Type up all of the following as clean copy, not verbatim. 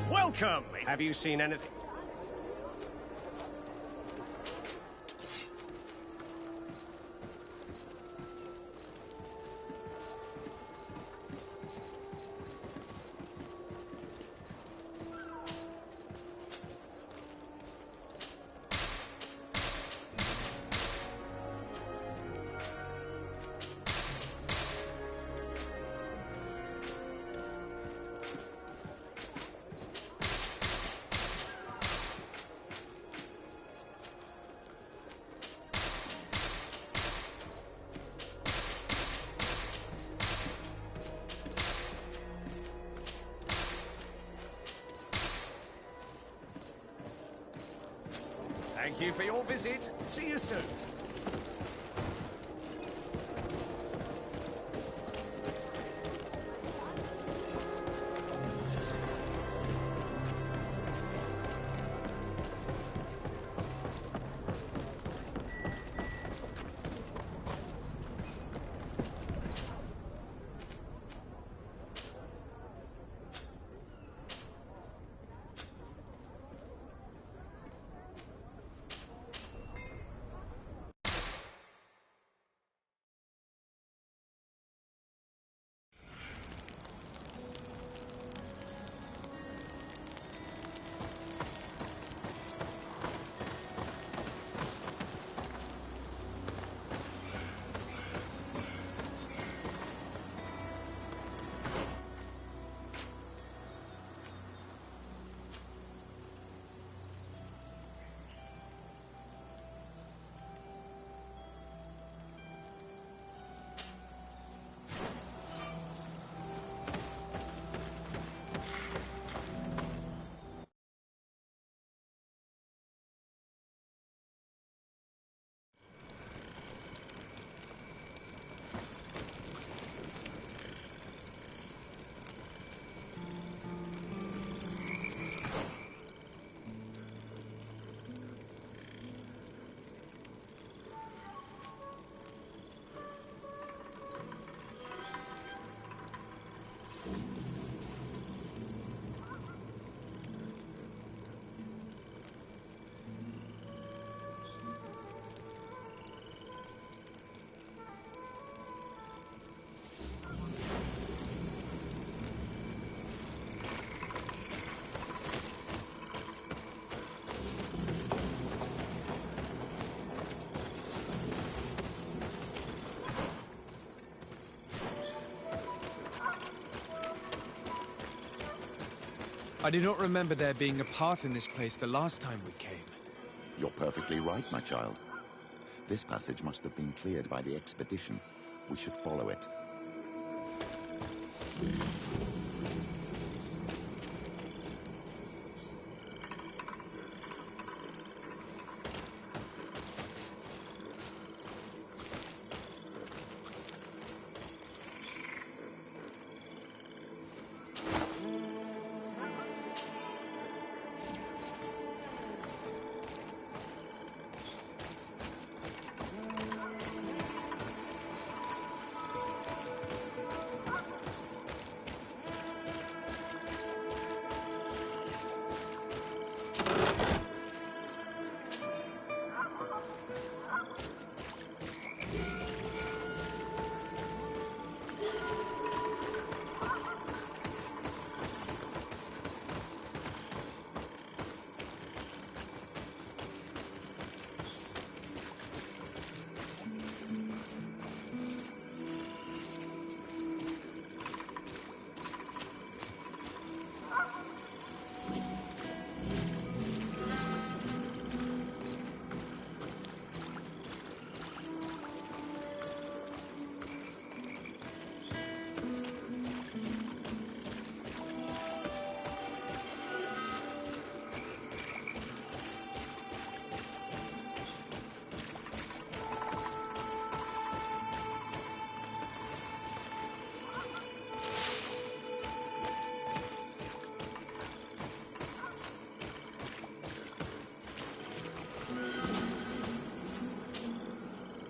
Welcome! Have you seen anything? Thank you for your visit. See you soon. I do not remember there being a path in this place the last time we came. You're perfectly right, my child. This passage must have been cleared by the expedition. We should follow it.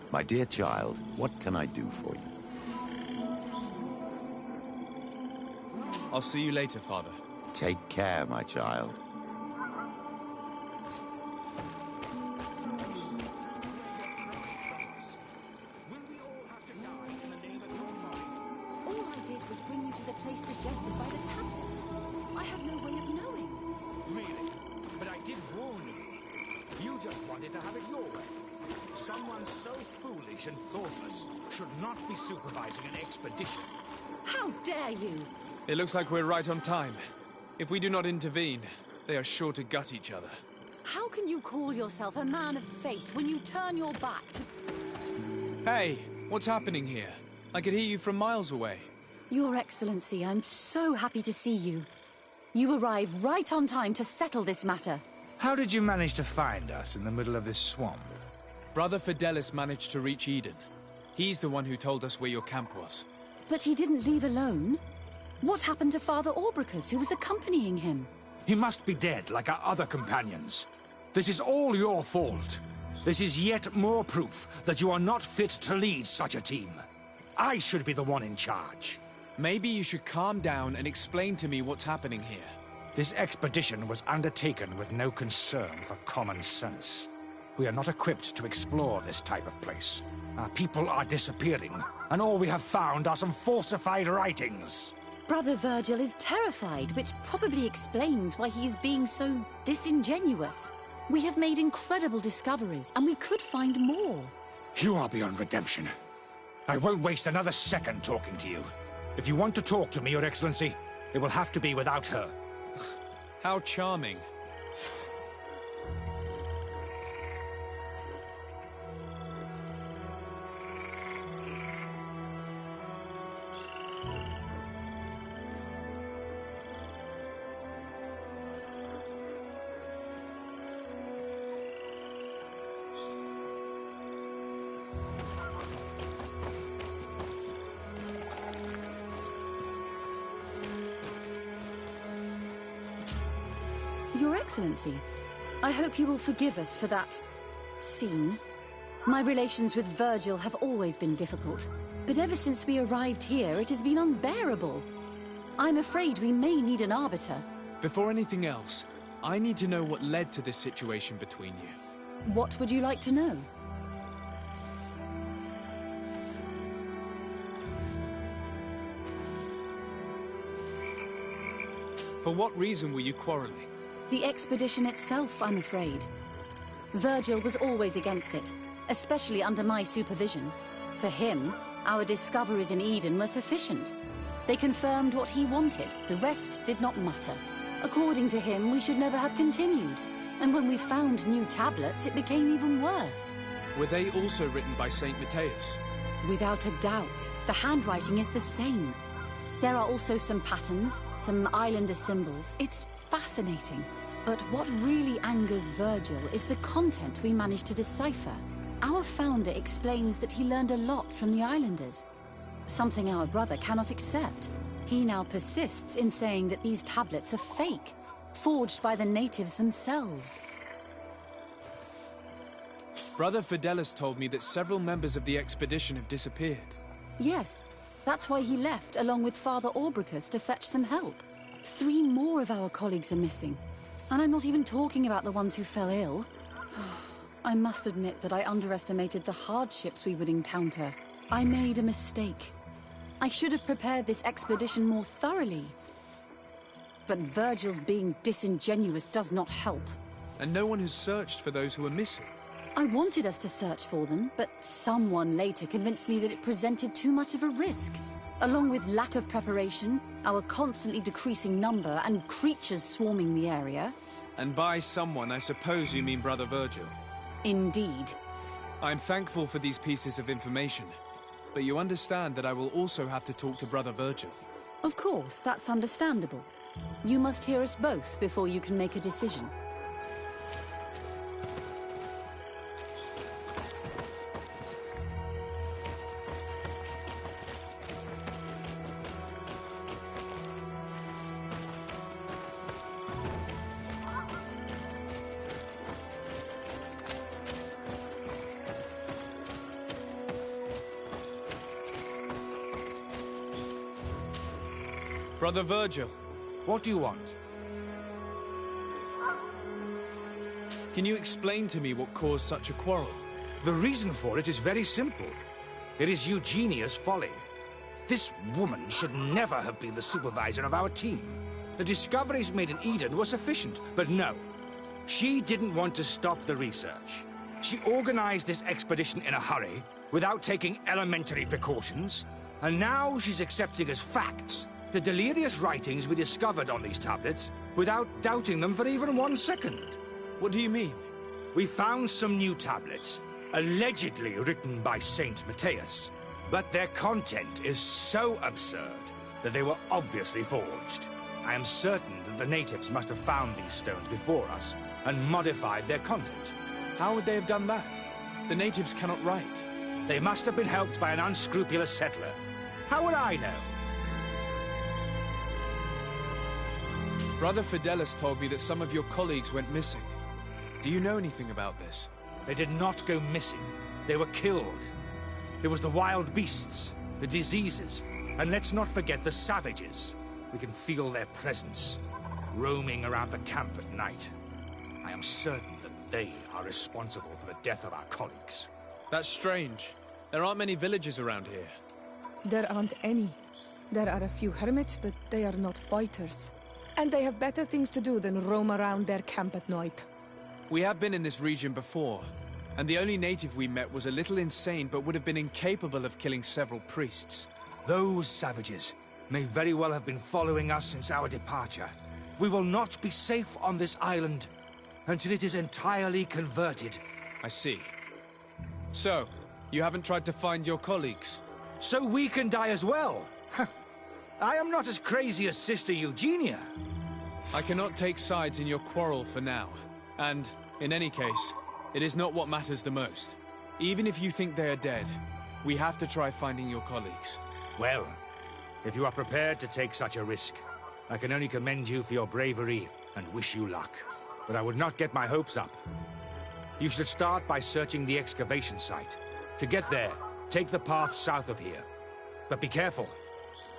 My dear child, what can I do for you? I'll see you later, Father. Take care, my child. Will we all have to die in the name of your folly? All I did was bring you to the place suggested by the tablets. I have no way of knowing. Really? But I did warn you. You just wanted to have it your way. Someone so foolish and thoughtless should not be supervising an expedition. How dare you! It looks like we're right on time. If we do not intervene, they are sure to gut each other. How can you call yourself a man of faith when you turn your back to... Hey, what's happening here? I could hear you from miles away. Your Excellency, I'm so happy to see you. You arrived right on time to settle this matter. How did you manage to find us in the middle of this swamp? Brother Fidelis managed to reach Eden. He's the one who told us where your camp was. But he didn't leave alone. What happened to Father Orbricus, who was accompanying him? He must be dead, like our other companions. This is all your fault. This is yet more proof that you are not fit to lead such a team. I should be the one in charge. Maybe you should calm down and explain to me what's happening here. This expedition was undertaken with no concern for common sense. We are not equipped to explore this type of place. Our people are disappearing, and all we have found are some falsified writings. Brother Virgil is terrified, which probably explains why he is being so disingenuous. We have made incredible discoveries, and we could find more. You are beyond redemption. I won't waste another second talking to you. If you want to talk to me, Your Excellency, it will have to be without her. How charming. Your Excellency, I hope you will forgive us for that scene. My relations with Virgil have always been difficult, but ever since we arrived here, it has been unbearable. I'm afraid we may need an arbiter. Before anything else, I need to know what led to this situation between you. What would you like to know? For what reason were you quarreling? The expedition itself, I'm afraid. Virgil was always against it, especially under my supervision. For him, our discoveries in Eden were sufficient. They confirmed what he wanted. The rest did not matter. According to him, we should never have continued. And when we found new tablets, it became even worse. Were they also written by Saint Matthias? Without a doubt, the handwriting is the same. There are also some patterns, some islander symbols. It's fascinating. But what really angers Virgil is the content we managed to decipher. Our founder explains that he learned a lot from the islanders, something our brother cannot accept. He now persists in saying that these tablets are fake, forged by the natives themselves. Brother Fidelis told me that several members of the expedition have disappeared. Yes, that's why he left along with Father Orbricus to fetch some help. 3 more of our colleagues are missing. And I'm not even talking about the ones who fell ill. I must admit that I underestimated the hardships we would encounter. I made a mistake. I should have prepared this expedition more thoroughly. But Virgil's being disingenuous does not help. And no one has searched for those who are missing. I wanted us to search for them, but someone later convinced me that it presented too much of a risk. Along with lack of preparation, our constantly decreasing number, and creatures swarming the area. And by someone, I suppose you mean Brother Virgil. Indeed. I'm thankful for these pieces of information, but you understand that I will also have to talk to Brother Virgil. Of course, that's understandable. You must hear us both before you can make a decision. Brother Virgil. What do you want? Can you explain to me what caused such a quarrel? The reason for it is very simple. It is Eugenia's folly. This woman should never have been the supervisor of our team. The discoveries made in Eden were sufficient, but no. She didn't want to stop the research. She organized this expedition in a hurry, without taking elementary precautions, and now she's accepting as facts the delirious writings we discovered on these tablets without doubting them for even 1 second. What do you mean? We found some new tablets, allegedly written by Saint Matthias, but their content is so absurd that they were obviously forged. I am certain that the natives must have found these stones before us and modified their content. How would they have done that? The natives cannot write. They must have been helped by an unscrupulous settler. How would I know? Brother Fidelis told me that some of your colleagues went missing. Do you know anything about this? They did not go missing. They were killed. It was the wild beasts, the diseases, and let's not forget the savages. We can feel their presence, roaming around the camp at night. I am certain that they are responsible for the death of our colleagues. That's strange. There aren't many villages around here. There aren't any. There are a few hermits, but they are not fighters. And they have better things to do than roam around their camp at night. We have been in this region before, and the only native we met was a little insane but would have been incapable of killing several priests. Those savages may very well have been following us since our departure. We will not be safe on this island until it is entirely converted. I see. So, you haven't tried to find your colleagues? So we can die as well. I am not as crazy as Sister Eugenia. I cannot take sides in your quarrel for now. And, in any case, it is not what matters the most. Even if you think they are dead, we have to try finding your colleagues. Well, if you are prepared to take such a risk, I can only commend you for your bravery and wish you luck. But I would not get my hopes up. You should start by searching the excavation site. To get there, take the path south of here. But be careful.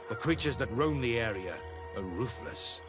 The creatures that roam the area are ruthless.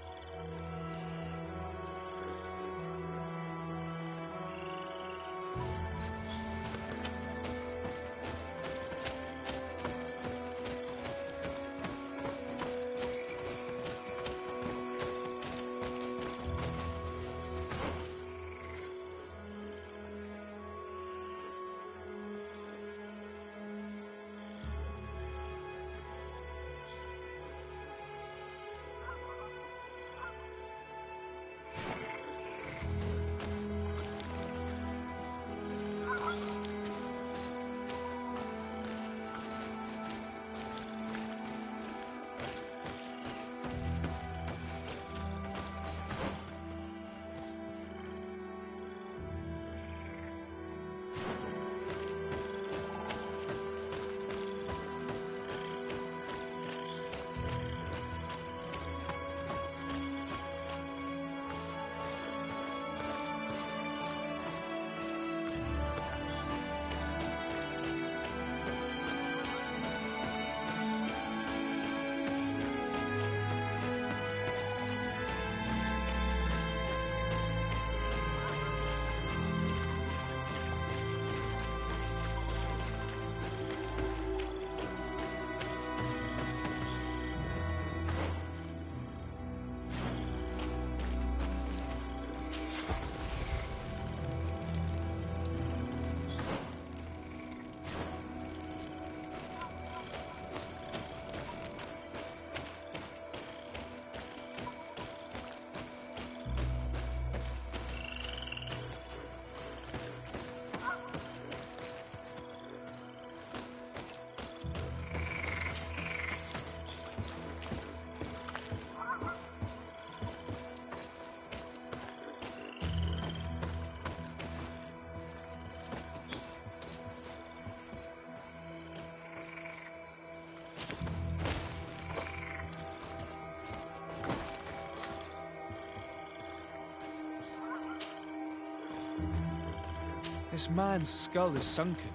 This man's skull is sunken,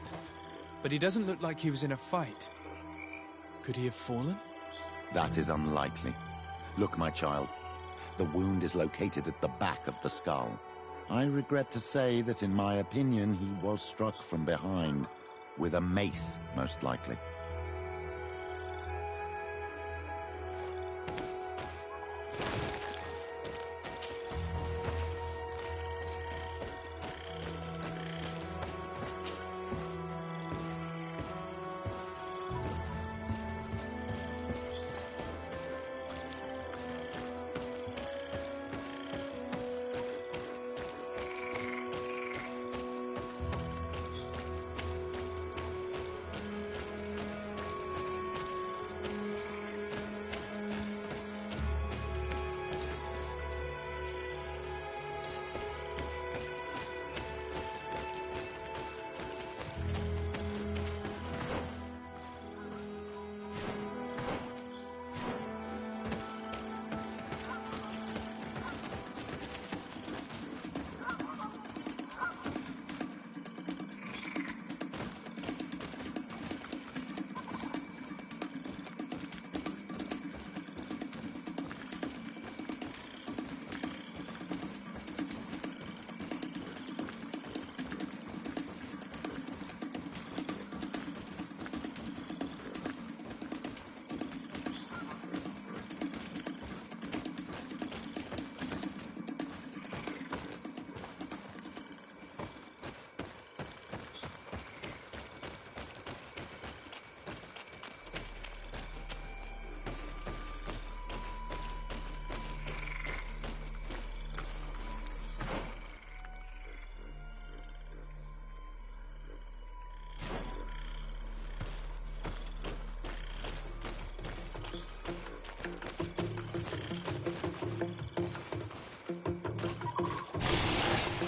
but he doesn't look like he was in a fight. Could he have fallen? That is unlikely. Look, my child. The wound is located at the back of the skull. I regret to say that in my opinion, he was struck from behind. With a mace, most likely.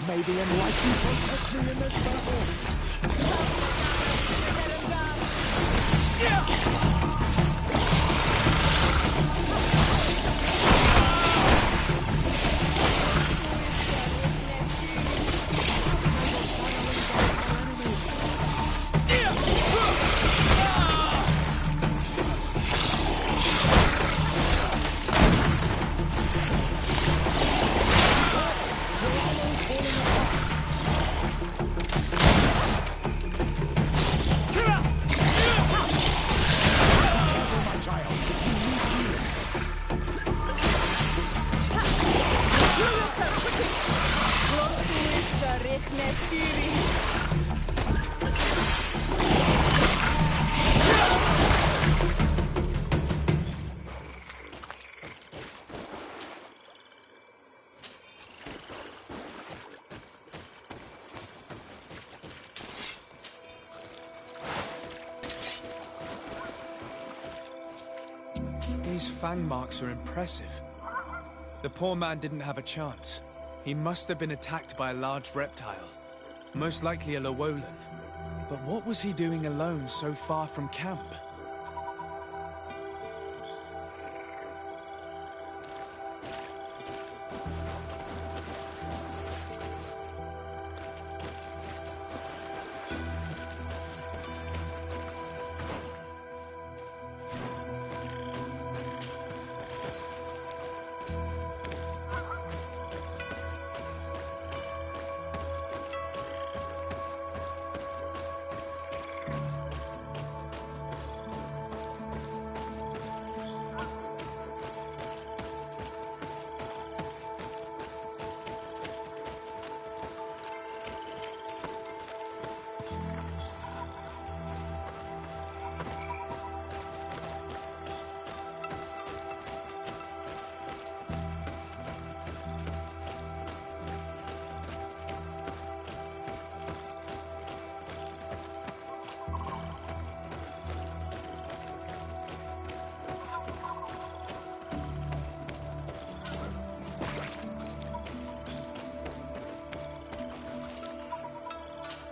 May the enlightened protect me in this battle! These fang marks are impressive. The poor man didn't have a chance. He must have been attacked by a large reptile. Most likely a Llewellyn. But what was he doing alone so far from camp?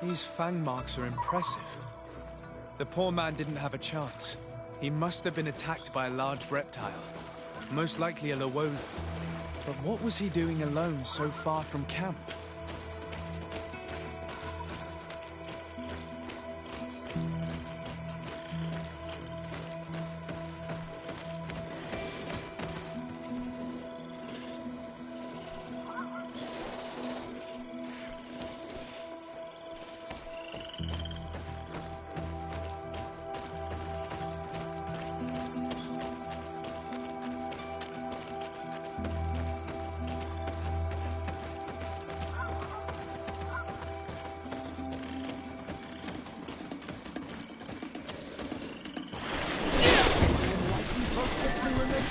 These fang marks are impressive. The poor man didn't have a chance. He must have been attacked by a large reptile. Most likely a Llewellyn. But what was he doing alone so far from camp?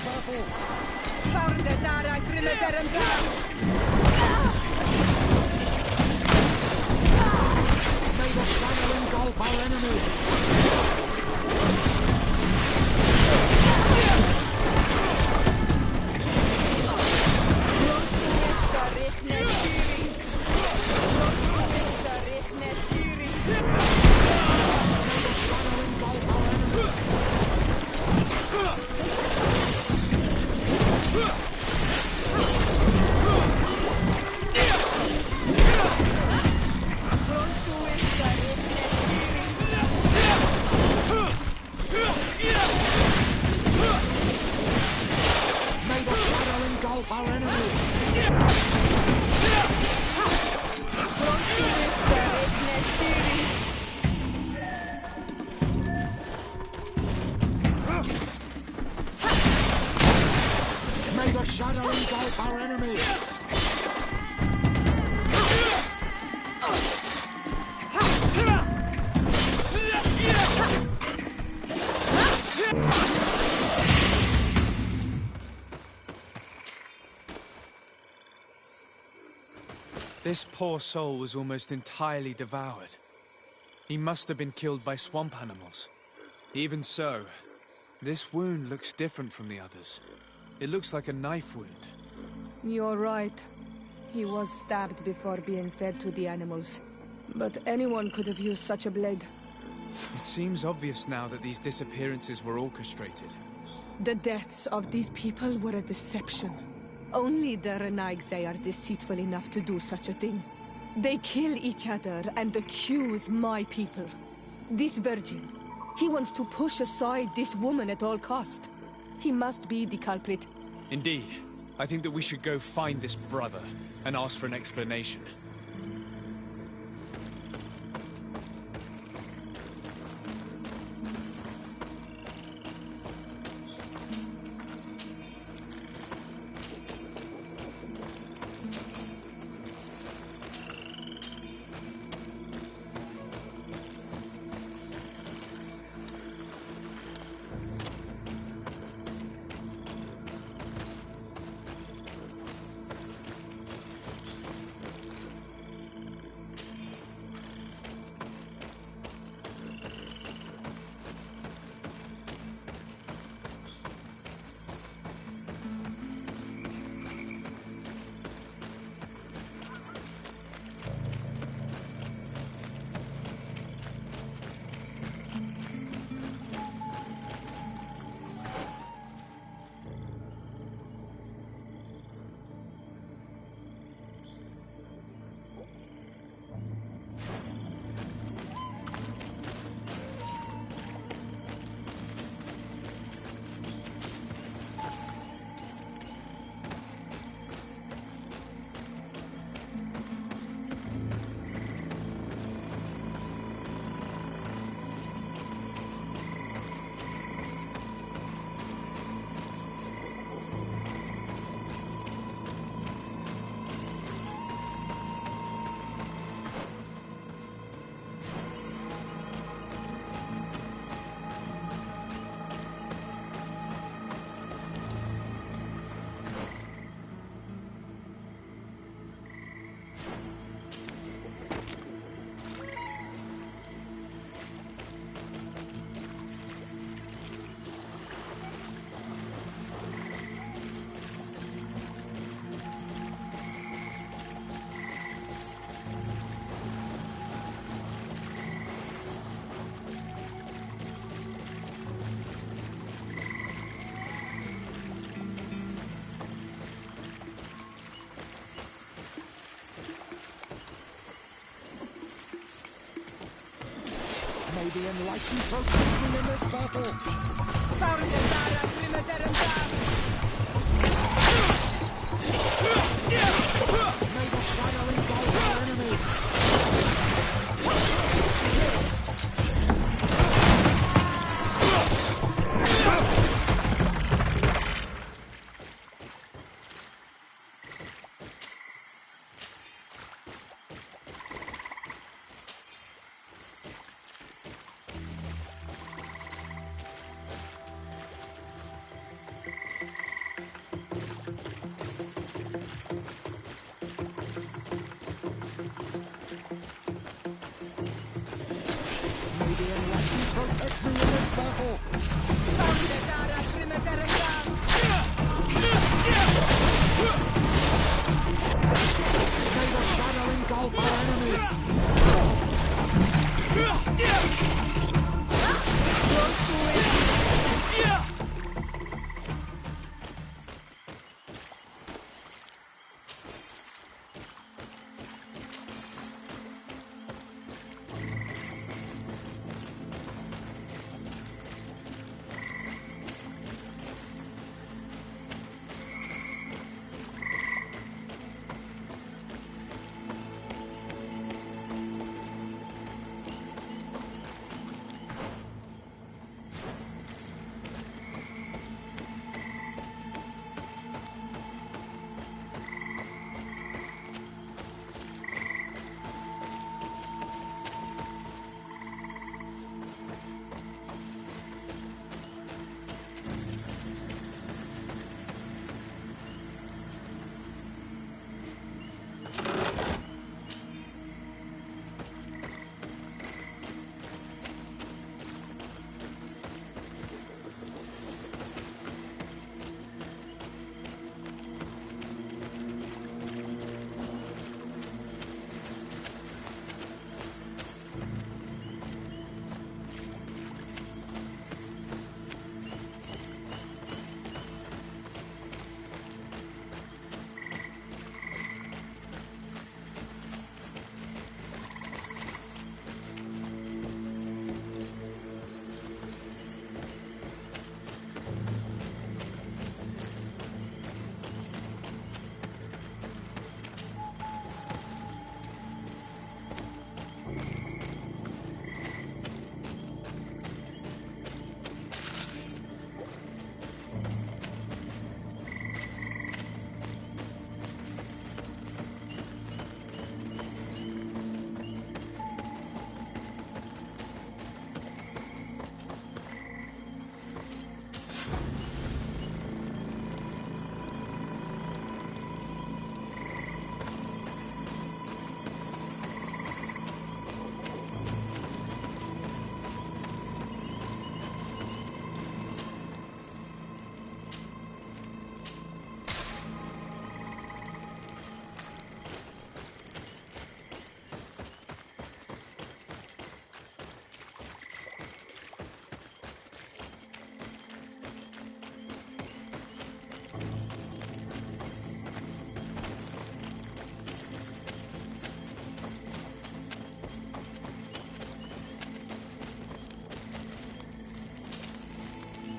battle! Found the Dara Grimeter May the shadow engulf our enemies! May the shadow engulf our enemies! May the shadow engulf our enemies! This poor soul was almost entirely devoured. He must have been killed by swamp animals. Even so, this wound looks different from the others. It looks like a knife wound. You're right. He was stabbed before being fed to the animals. But anyone could have used such a blade. It seems obvious now that these disappearances were orchestrated. The deaths of these people were a deception. Only the Renaigse are deceitful enough to do such a thing. They kill each other and accuse my people. This virgin, he wants to push aside this woman at all cost. He must be the culprit. Indeed. I think that we should go find this brother and ask for an explanation. May the enlightened protect him in this battle! Found the Dara Grimeter May the shadow engulf our enemies! Maybe unless you protect me in this battle. May the shadow engulf our enemies.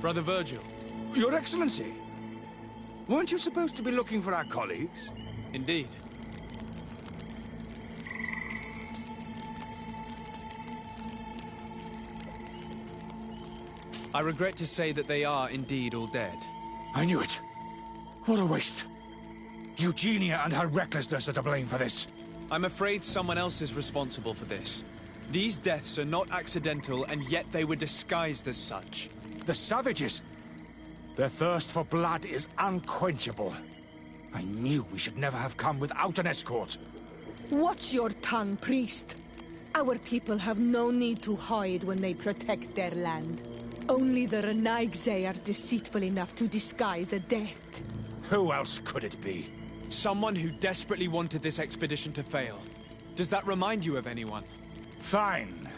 Brother Virgil. Your Excellency, weren't you supposed to be looking for our colleagues? Indeed. I regret to say that they are indeed all dead. I knew it. What a waste. Eugenia and her recklessness are to blame for this. I'm afraid someone else is responsible for this. These deaths are not accidental, and yet they were disguised as such. The savages! Their thirst for blood is unquenchable. I knew we should never have come without an escort. Watch your tongue, priest. Our people have no need to hide when they protect their land. Only the Renaigze are deceitful enough to disguise a death. Who else could it be? Someone who desperately wanted this expedition to fail. Does that remind you of anyone? Fine.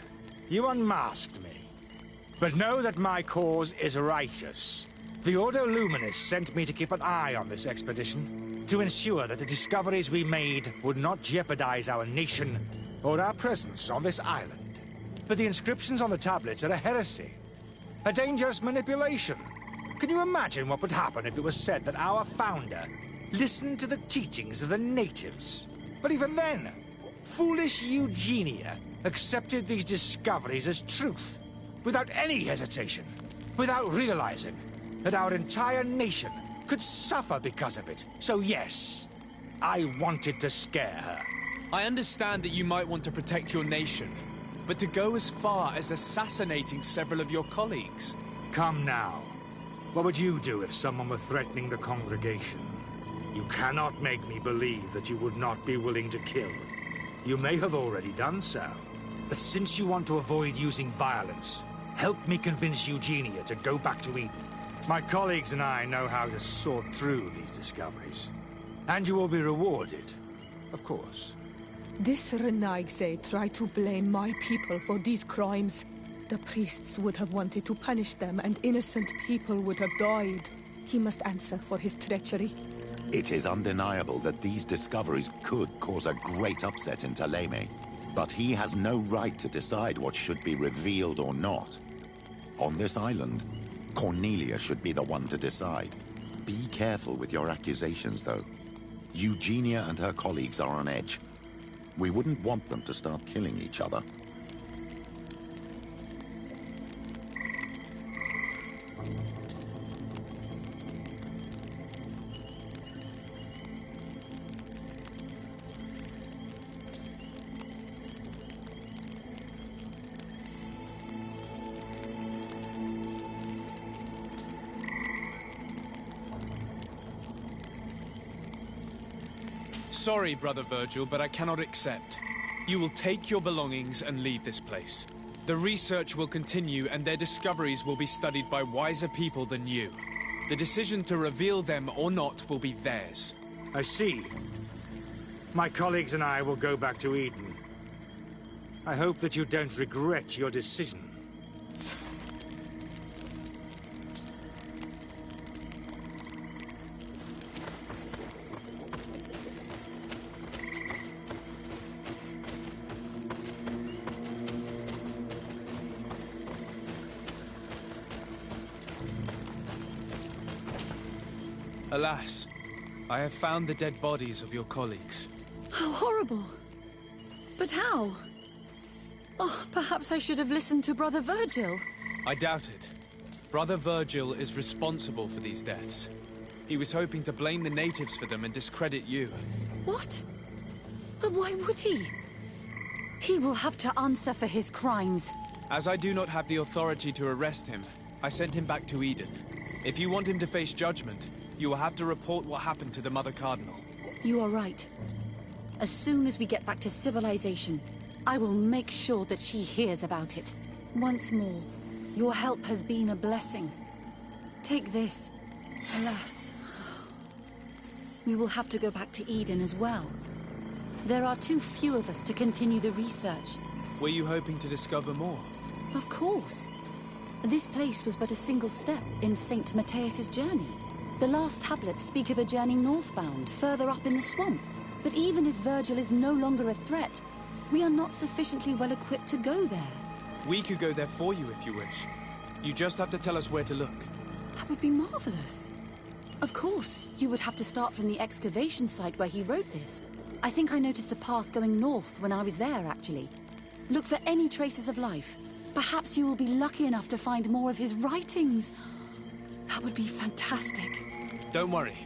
You unmasked me. But know that my cause is righteous. The Ordo Luminis sent me to keep an eye on this expedition, to ensure that the discoveries we made would not jeopardize our nation or our presence on this island. But the inscriptions on the tablets are a heresy, a dangerous manipulation. Can you imagine what would happen if it was said that our founder listened to the teachings of the natives? But even then, foolish Eugenia accepted these discoveries as truth, without any hesitation, without realizing that our entire nation could suffer because of it. So yes, I wanted to scare her. I understand that you might want to protect your nation, but to go as far as assassinating several of your colleagues... Come now. What would you do if someone were threatening the congregation? You cannot make me believe that you would not be willing to kill. You may have already done so. But since you want to avoid using violence, help me convince Eugenia to go back to Eden. My colleagues and I know how to sort through these discoveries. And you will be rewarded, of course. This Renaigze tried to blame my people for these crimes. The priests would have wanted to punish them, and innocent people would have died. He must answer for his treachery. It is undeniable that these discoveries could cause a great upset in Taleme. But he has no right to decide what should be revealed or not. On this island, Cornelia should be the one to decide. Be careful with your accusations, though. Eugenia and her colleagues are on edge. We wouldn't want them to start killing each other. Sorry, Brother Virgil, but I cannot accept. You will take your belongings and leave this place. The research will continue, and their discoveries will be studied by wiser people than you. The decision to reveal them or not will be theirs. I see. My colleagues and I will go back to Eden. I hope that you don't regret your decision. Alas, I have found the dead bodies of your colleagues. How horrible. But how? Oh, perhaps I should have listened to Brother Virgil. I doubt it. Brother Virgil is responsible for these deaths. He was hoping to blame the natives for them and discredit you. What? But why would he? He will have to answer for his crimes. As I do not have the authority to arrest him, I sent him back to Eden. If you want him to face judgment, you will have to report what happened to the Mother Cardinal. You are right. As soon as we get back to civilization, I will make sure that she hears about it. Once more, your help has been a blessing. Take this. Alas, we will have to go back to Eden as well. There are too few of us to continue the research. Were you hoping to discover more? Of course. This place was but a single step in St. Matthias's journey. The last tablets speak of a journey northbound, further up in the swamp. But even if Virgil is no longer a threat, we are not sufficiently well equipped to go there. We could go there for you if you wish. You just have to tell us where to look. That would be marvelous. Of course, you would have to start from the excavation site where he wrote this. I think I noticed a path going north when I was there, actually. Look for any traces of life. Perhaps you will be lucky enough to find more of his writings. That would be fantastic. Don't worry.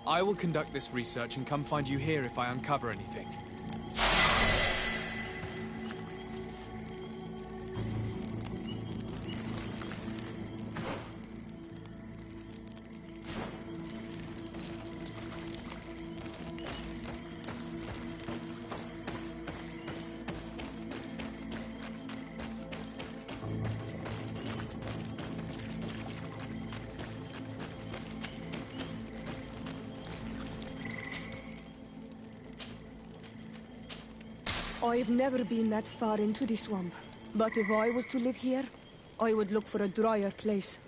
I will conduct this research and come find you here if I uncover anything. I've never been that far into the swamp. But if I was to live here, I would look for a drier place.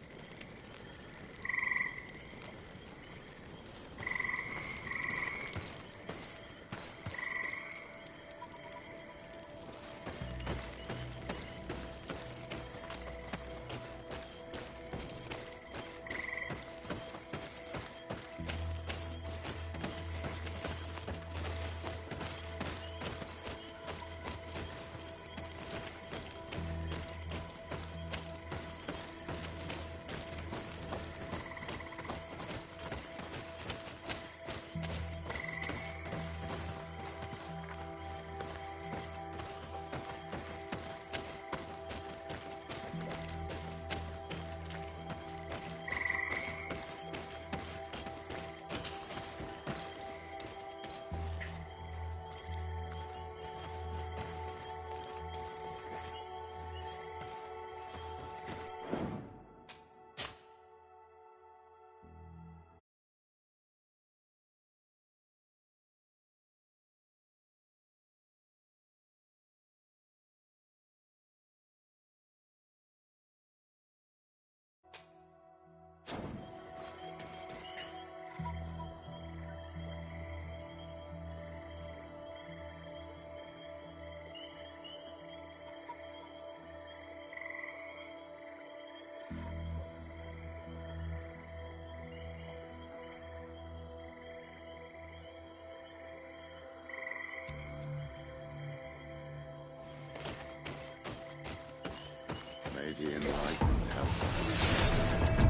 the enlightened help.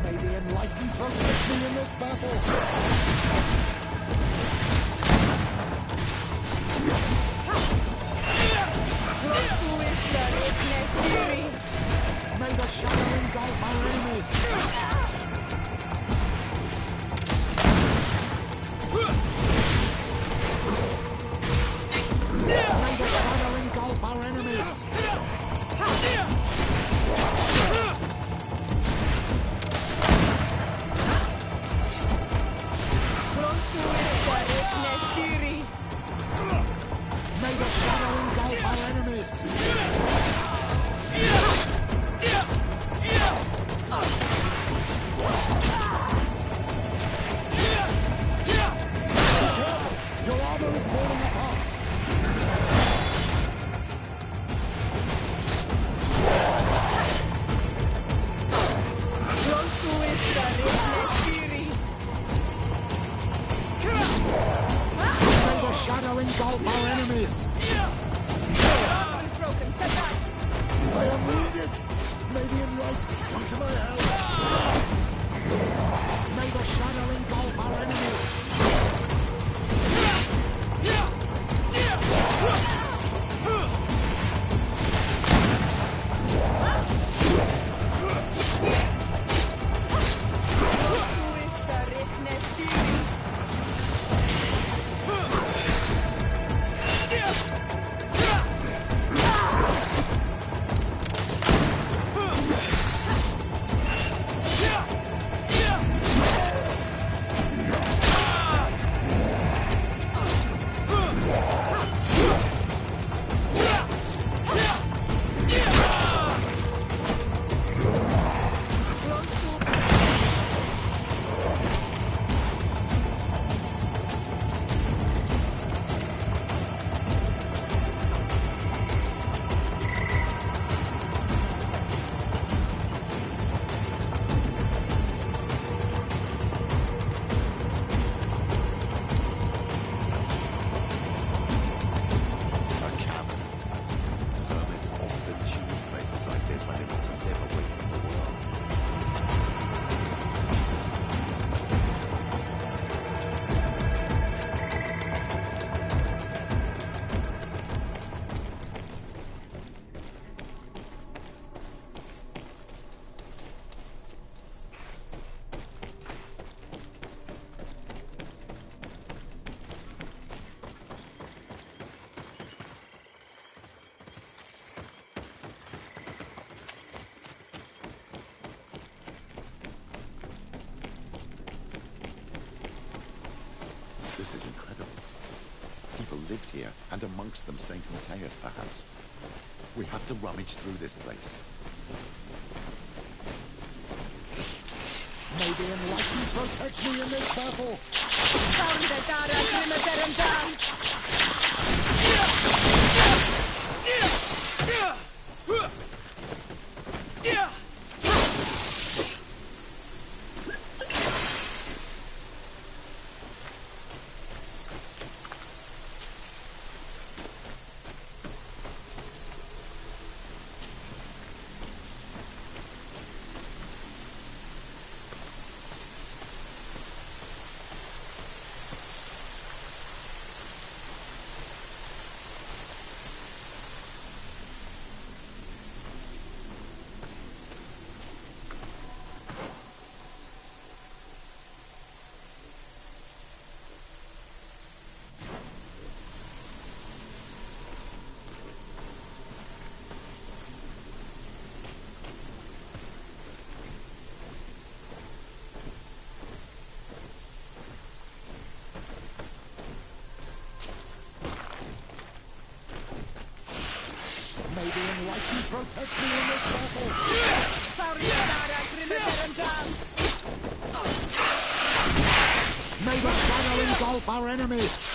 May the enlightened protect me in this battle! May the shadow engulf our enemies! May the shadow engulf our enemies! May the shadow engulf our enemies! Your armor is falling apart! May the shadow engulf our enemies! I am wounded! May the enlightened come to my help! May the shadow engulf our enemies! This is incredible. People lived here, and amongst them St. Matthias, perhaps. We have to rummage through this place. May the enlightened protect me in this battle! May the enlightened protect me in this battle! May the shadow engulf our enemies!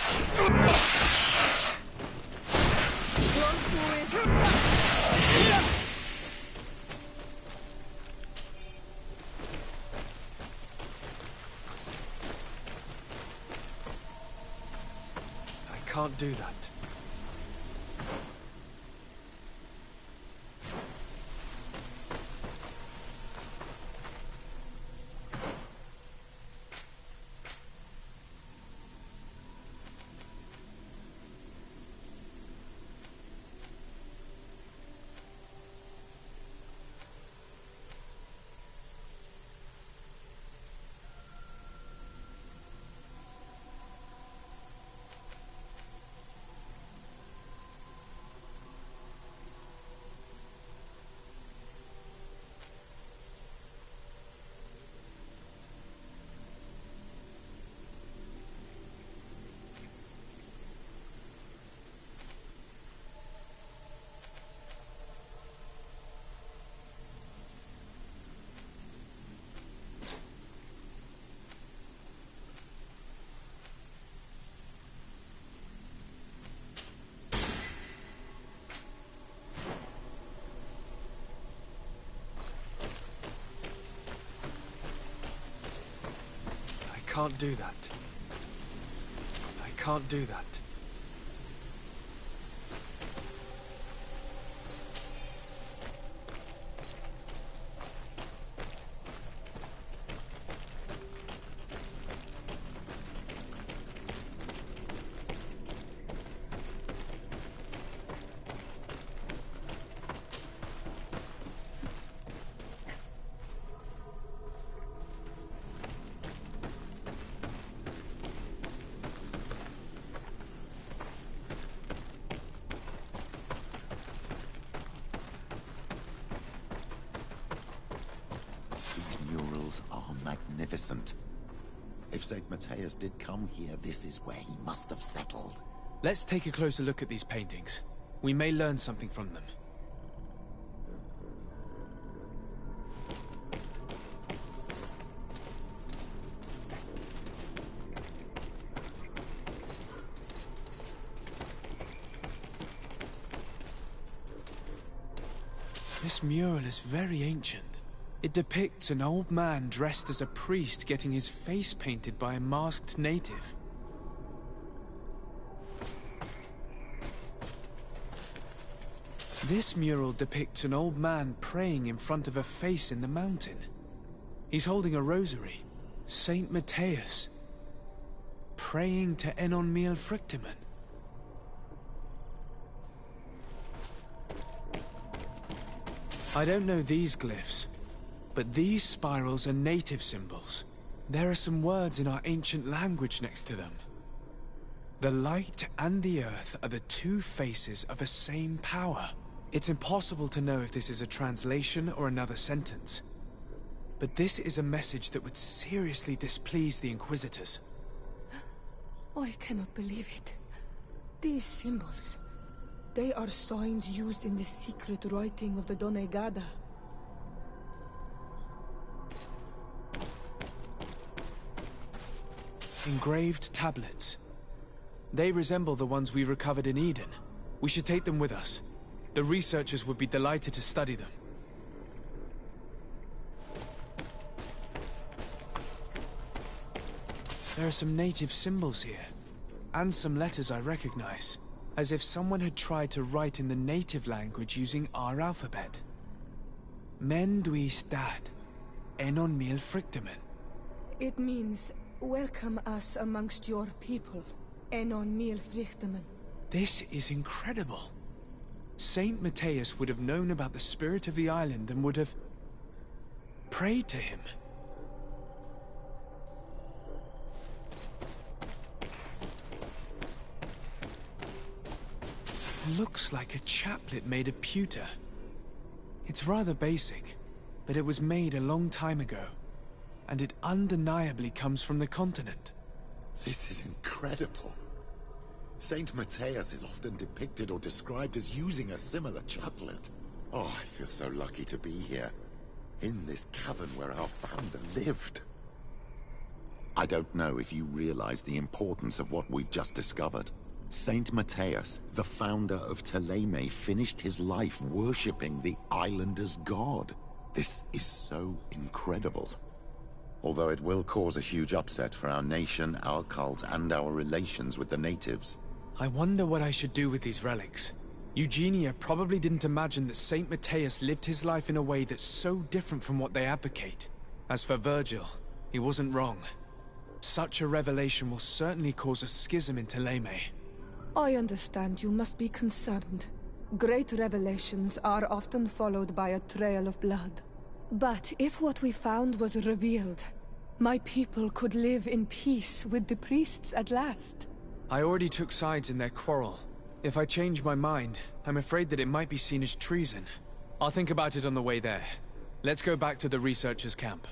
I can't do that. can't do that. I can't do that. Are magnificent. If St. Matthias did come here, this is where he must have settled. Let's take a closer look at these paintings. We may learn something from them. This mural is very ancient. It depicts an old man dressed as a priest getting his face painted by a masked native. This mural depicts an old man praying in front of a face in the mountain. He's holding a rosary. Saint Matthias. Praying to Enon Frictimen. I don't know these glyphs, but these spirals are native symbols. There are some words in our ancient language next to them. The light and the earth are the two faces of a same power. It's impossible to know if this is a translation or another sentence. But this is a message that would seriously displease the Inquisitors. I cannot believe it. These symbols, they are signs used in the secret writing of the Donegada. Engraved tablets. They resemble the ones we recovered in Eden. We should take them with us. The researchers would be delighted to study them. There are some native symbols here, and some letters I recognize, as if someone had tried to write in the native language using our alphabet. Men duis dad, enon frictimen. It means, welcome us amongst your people, Enon frictimen. This is incredible. Saint Matthias would have known about the spirit of the island and would have prayed to him. Looks like a chaplet made of pewter. It's rather basic, but it was made a long time ago, and it undeniably comes from the continent. This is incredible. Saint Matthias is often depicted or described as using a similar chaplet. Oh, I feel so lucky to be here, in this cavern where our founder lived. I don't know if you realize the importance of what we've just discovered. Saint Matthias, the founder of Thélème, finished his life worshipping the islanders' god. This is so incredible. Although it will cause a huge upset for our nation, our cult, and our relations with the natives. I wonder what I should do with these relics. Eugenia probably didn't imagine that Saint Matthias lived his life in a way that's so different from what they advocate. As for Virgil, he wasn't wrong. Such a revelation will certainly cause a schism in Thélème. I understand you must be concerned. Great revelations are often followed by a trail of blood. But if what we found was revealed, my people could live in peace with the priests at last. I already took sides in their quarrel. If I change my mind, I'm afraid that it might be seen as treason. I'll think about it on the way there. Let's go back to the researchers' camp.